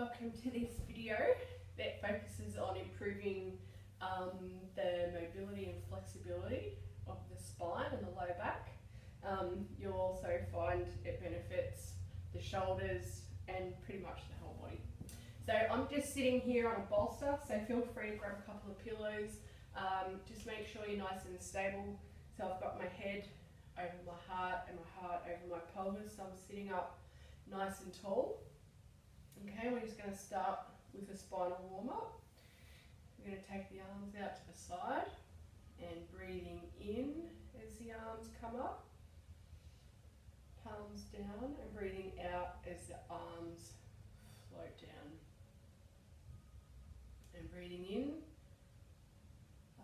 Welcome to this video that focuses on improving the mobility and flexibility of the spine and the low back. You'll also find it benefits the shoulders and pretty much the whole body. So I'm just sitting here on a bolster, so feel free to grab a couple of pillows. Just make sure you're nice and stable. So I've got my head over my heart and my heart over my pelvis, so I'm sitting up nice and tall. Okay, we're just going to start with a spinal warm-up. We're going to take the arms out to the side and breathing in as the arms come up, palms down, and breathing out as the arms float down. And breathing in,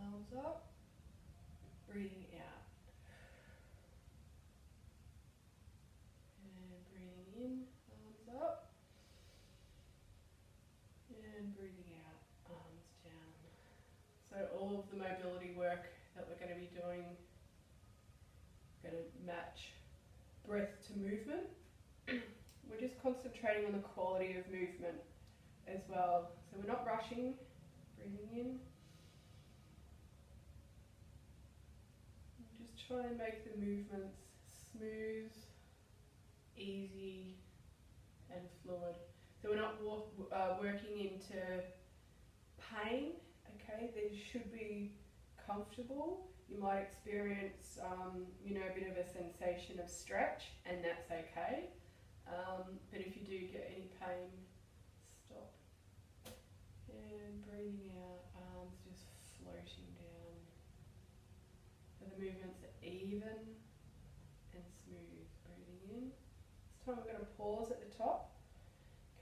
arms up, breathing out. And breathing in, arms up. And breathing out, arms down. So all of the mobility work that we're going to be doing, we're going to match breath to movement. We're just concentrating on the quality of movement as well. So we're not rushing, breathing in. Just try and make the movements smooth, easy and fluid. So we're not working into pain, okay? These should be comfortable. You might experience, a bit of a sensation of stretch, and that's okay. But if you do get any pain, stop. And breathing out, arms just floating down. So the movements are even and smooth. Breathing in. This time we're going to pause at the top.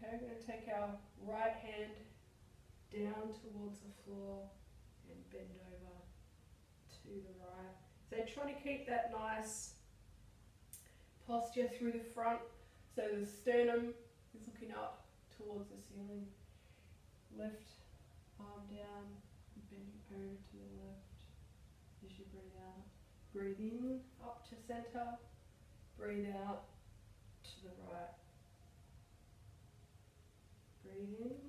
Okay, we're going to take our right hand down towards the floor and bend over to the right. So trying to keep that nice posture through the front, so the sternum is looking up towards the ceiling. Left arm down, bending over to the left as you breathe out. Breathe in up to center, breathe out to the right. Breathe in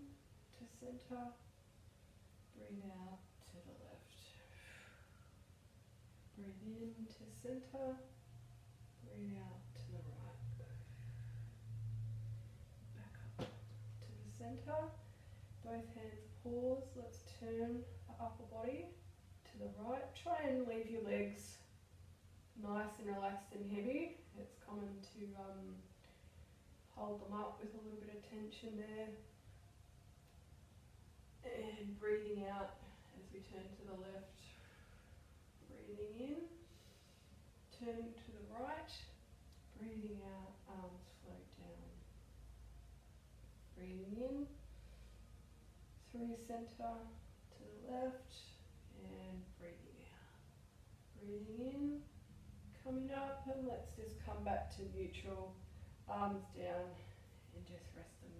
to center, breathe out to the left. Breathe in to center, breathe out to the right. Back up to the center, both hands pause. Let's turn the upper body to the right. Try and leave your legs nice and relaxed and heavy. It's common to hold them up with a little bit of tension there. And breathing out as we turn to the left. Breathing in, turning to the right. Breathing out, arms float down. Breathing in, through center to the left, and breathing out. Breathing in, coming up, and let's just come back to neutral. Arms down and just rest them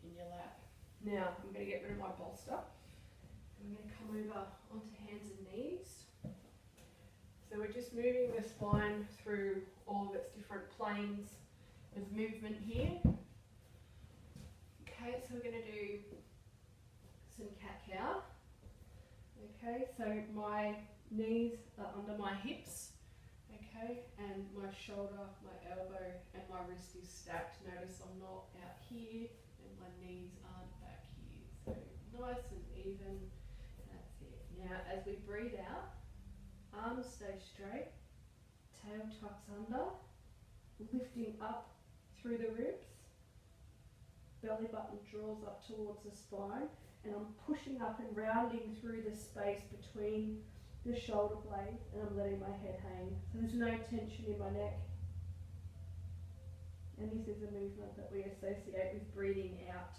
in your lap. Now I'm going to get rid of my bolster and we're going to come over onto hands and knees. So we're just moving the spine through all of its different planes of movement here. Okay, so we're going to do some cat-cow. Okay, so my knees are under my hips. Okay, and my shoulder, my elbow and my wrist is stacked. Notice I'm not out here and my knees aren't back here. So nice and even, that's it. Now as we breathe out, arms stay straight, tail tucks under, lifting up through the ribs, belly button draws up towards the spine, and I'm pushing up and rounding through the space between the shoulder blades, and I'm letting my head hang. So there's no tension in my neck. And this is a movement that we associate with breathing out.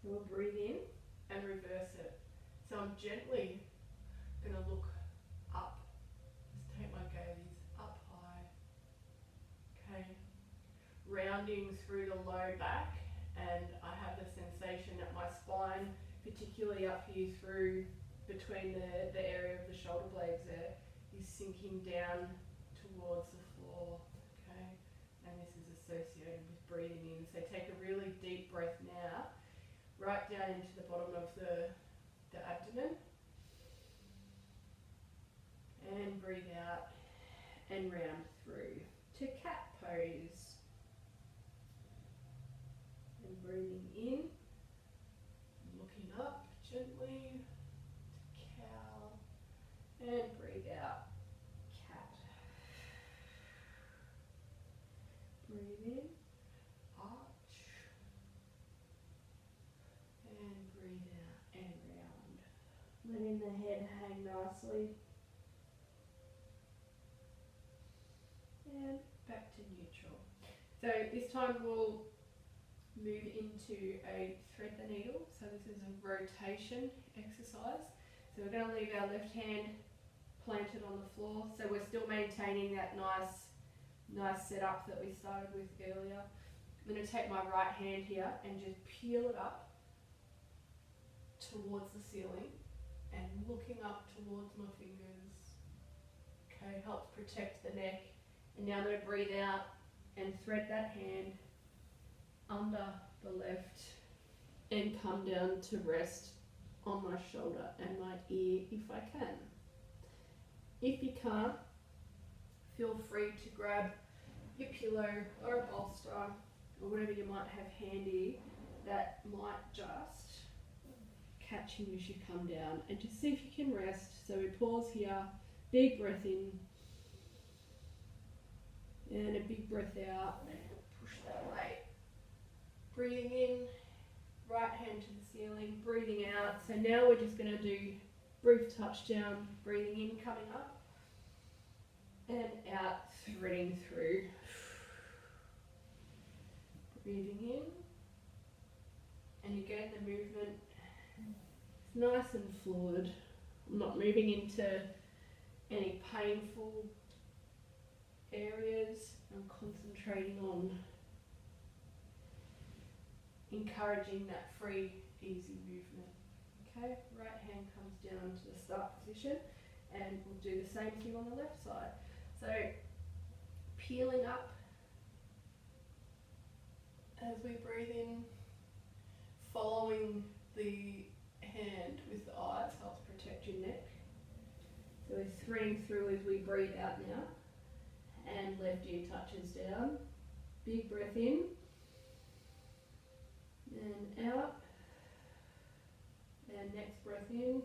So we'll breathe in and reverse it. So I'm gently going to look up. Just take my gaze up high. Okay. Rounding through the low back, and I have the sensation that my spine, particularly up here through between the area of the shoulder blades there, is sinking down towards the floor, okay? And this is a associated with breathing in. So take a really deep breath now, right down into the bottom of the abdomen. And breathe out and round through to cat pose. And breathing in, looking up gently to cow. And breathe out, cat. Breathe in, arch. And breathe out and round. Letting the head hang nicely. And back to neutral. So this time we'll move into a thread the needle. So this is a rotation exercise. So we're going to leave our left hand planted on the floor. So we're still maintaining that nice setup that we started with earlier. I'm going to take my right hand here and just peel it up towards the ceiling and looking up towards my fingers. Okay, helps protect the neck. And now I'm going to breathe out and thread that hand under the left and come down to rest on my shoulder and my ear if I can. If you can't, feel free to grab your pillow or a bolster or whatever you might have handy that might just catch you as you come down, and just see if you can rest. So we pause here, big breath in and a big breath out, push that weight. Breathing in, right hand to the ceiling, breathing out. So now we're just going to do brief touchdown, breathing in, coming up, and out, threading through. Breathing in, and again the movement is nice and fluid. I'm not moving into any painful areas. I'm concentrating on encouraging that free, easy movement. Okay, right hand comes down to the start position, and we'll do the same thing on the left side. So peeling up as we breathe in, following the hand with the eyes helps protect your neck. So we're threading through as we breathe out now, and left ear touches down. Big breath in and out, and next breath in.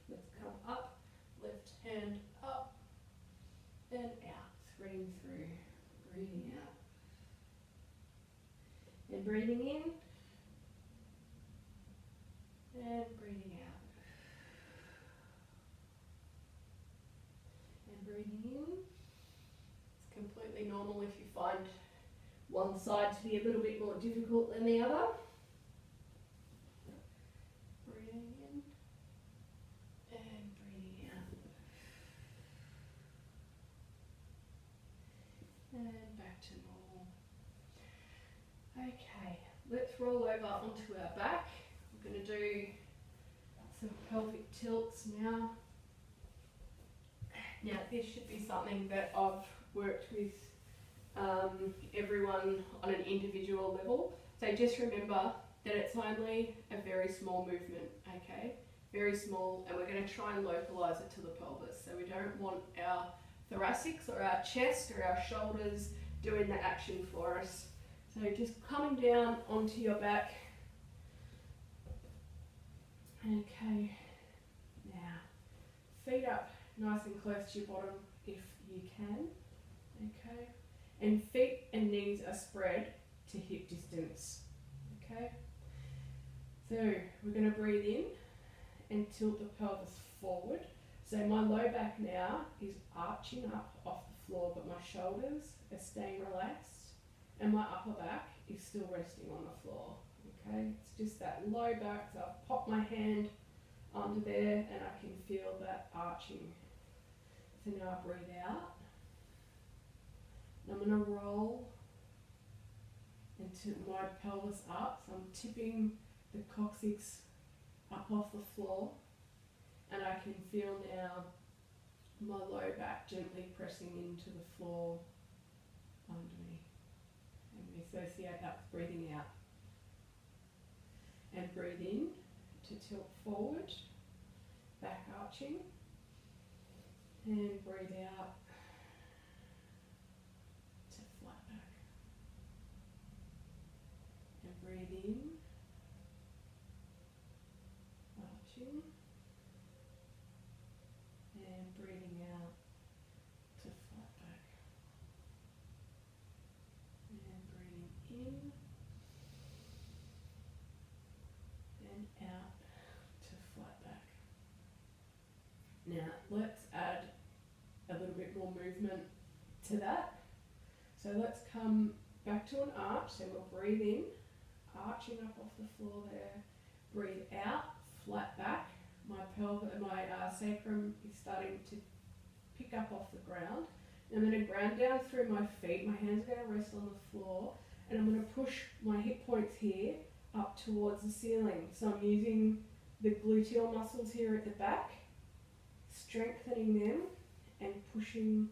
Let's come up, left hand up and out, threading through, breathing out and breathing in and breathing out and breathing in. It's completely normal if you find one side to be a little bit more difficult than the other. Breathing in and breathing out. And back to normal. Okay, let's roll over onto our back. We're going to do some pelvic tilts now. Now this should be something that I've worked with everyone on an individual level. So just remember that it's only a very small movement, okay? Very small, and we're going to try and localise it to the pelvis. So we don't want our thoracics or our chest or our shoulders doing the action for us. So just coming down onto your back. Okay, now feet up nice and close to your bottom if you can, okay? And feet and knees are spread to hip distance, okay? So we're going to breathe in and tilt the pelvis forward. So my low back now is arching up off the floor, but my shoulders are staying relaxed and my upper back is still resting on the floor, okay? It's just that low back, so I've popped my hand under there and I can feel that arching. So now I breathe out. I'm going to roll and tip my pelvis up, so I'm tipping the coccyx up off the floor, and I can feel now my low back gently pressing into the floor under me. And you associate that with breathing out. And breathe in to tilt forward, back arching, and breathe out to flat back. And breathe in, arching, and breathing out to flat back. And breathing in and out to flat back. Now let's add a little bit more movement to that. So let's come back to an arch. So we'll breathe in, arching up off the floor there. Breathe out, flat back. My sacrum is starting to pick up off the ground. I'm going to ground down through my feet. My hands are going to rest on the floor, and I'm going to push my hip points here up towards the ceiling. So I'm using the gluteal muscles here at the back, strengthening them and pushing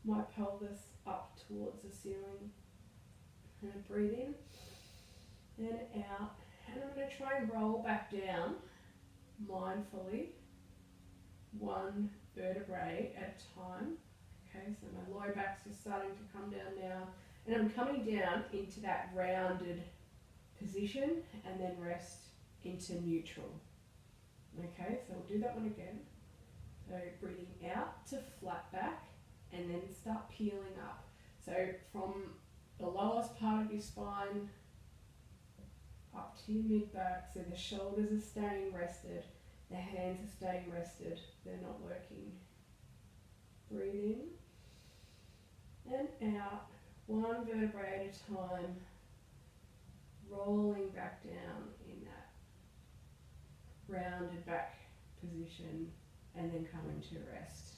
my pelvis up towards the ceiling. And I breathe in and out, and I'm going to try and roll back down mindfully, one vertebrae at a time. Okay, so my lower back's just starting to come down now, and I'm coming down into that rounded position and then rest into neutral. Okay, so we'll do that one again. So breathing out to flat back and then start peeling up. So from the lowest part of your spine up to your mid back, so the shoulders are staying rested, the hands are staying rested, they're not working. Breathe in and out, one vertebrae at a time, rolling back down in that rounded back position, and then coming to rest.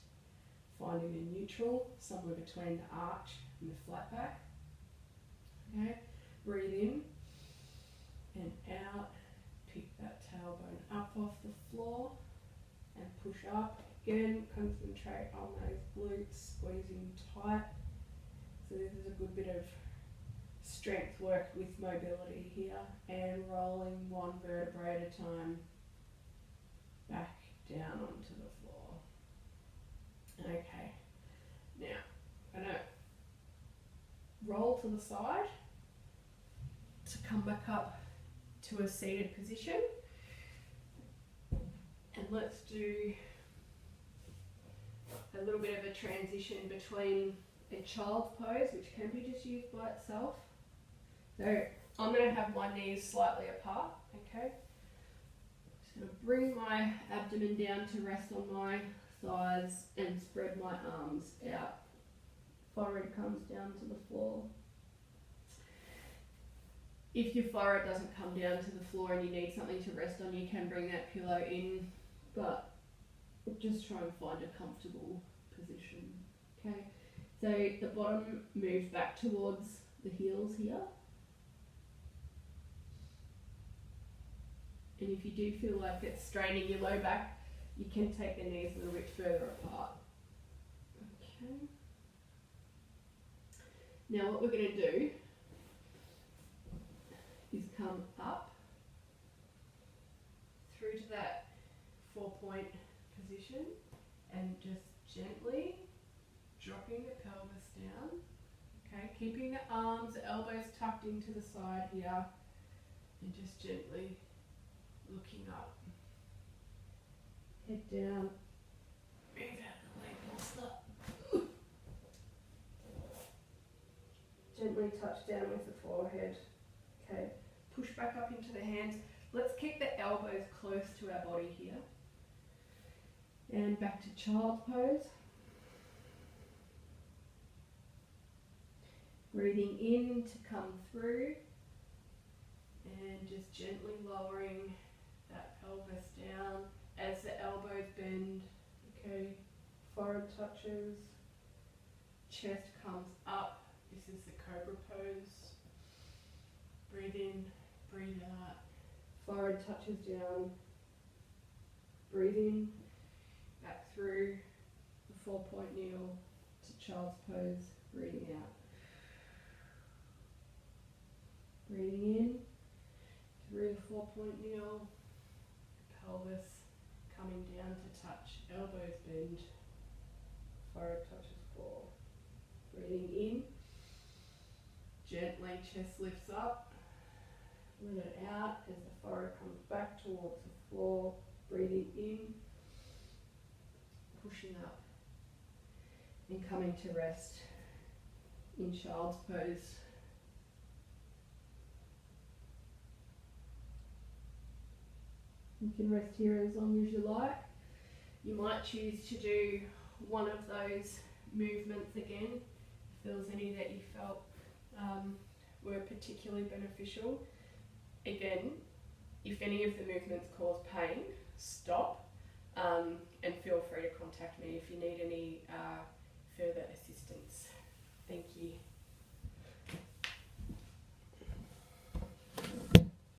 Finding a neutral somewhere between the arch and the flat back. Okay, breathe in and out, pick that tailbone up off the floor and push up. Again, concentrate on those glutes, squeezing tight. So this is a good bit of strength work with mobility here, and rolling one vertebrae at a time back down onto the floor. Okay, now I'm going to roll to the side to come back up to a seated position, and let's do a little bit of a transition between a child's pose, which can be just used by itself. So I'm going to have my knees slightly apart, okay? Just going to bring my abdomen down to rest on my thighs and spread my arms out. Forehead comes down to the floor. If your forehead doesn't come down to the floor and you need something to rest on, you can bring that pillow in, but just try and find a comfortable position, okay? So the bottom moves back towards the heels here. And if you do feel like it's straining your low back, you can take the knees a little bit further apart. Okay. Now what we're going to do is come up through to that 4-point position and just gently dropping the pelvis down. Okay, keeping the arms, the elbows tucked into the side here, and just gently looking up. Head down, move out the way, bolster. Gently touch down with the forehead. Okay, push back up into the hands. Let's keep the elbows close to our body here. And back to child's pose. Breathing in to come through, and just gently lowering that pelvis down as the elbows bend. Okay, forehead touches, chest comes up. This is the cobra pose. Breathe in, breathe out. Forehead touches down. Breathe in, back through the 4-point kneel to child's pose. Breathing out. Breathing in, 3 or 4 point kneel, pelvis coming down to touch, elbows bend, forehead touches floor. Breathing in, gently chest lifts up, let it out as the forehead comes back towards the floor. Breathing in, pushing up and coming to rest in child's pose. You can rest here as long as you like. You might choose to do one of those movements again if there was any that you felt were particularly beneficial. Again, if any of the movements cause pain, stop and feel free to contact me if you need any further assistance. Thank you.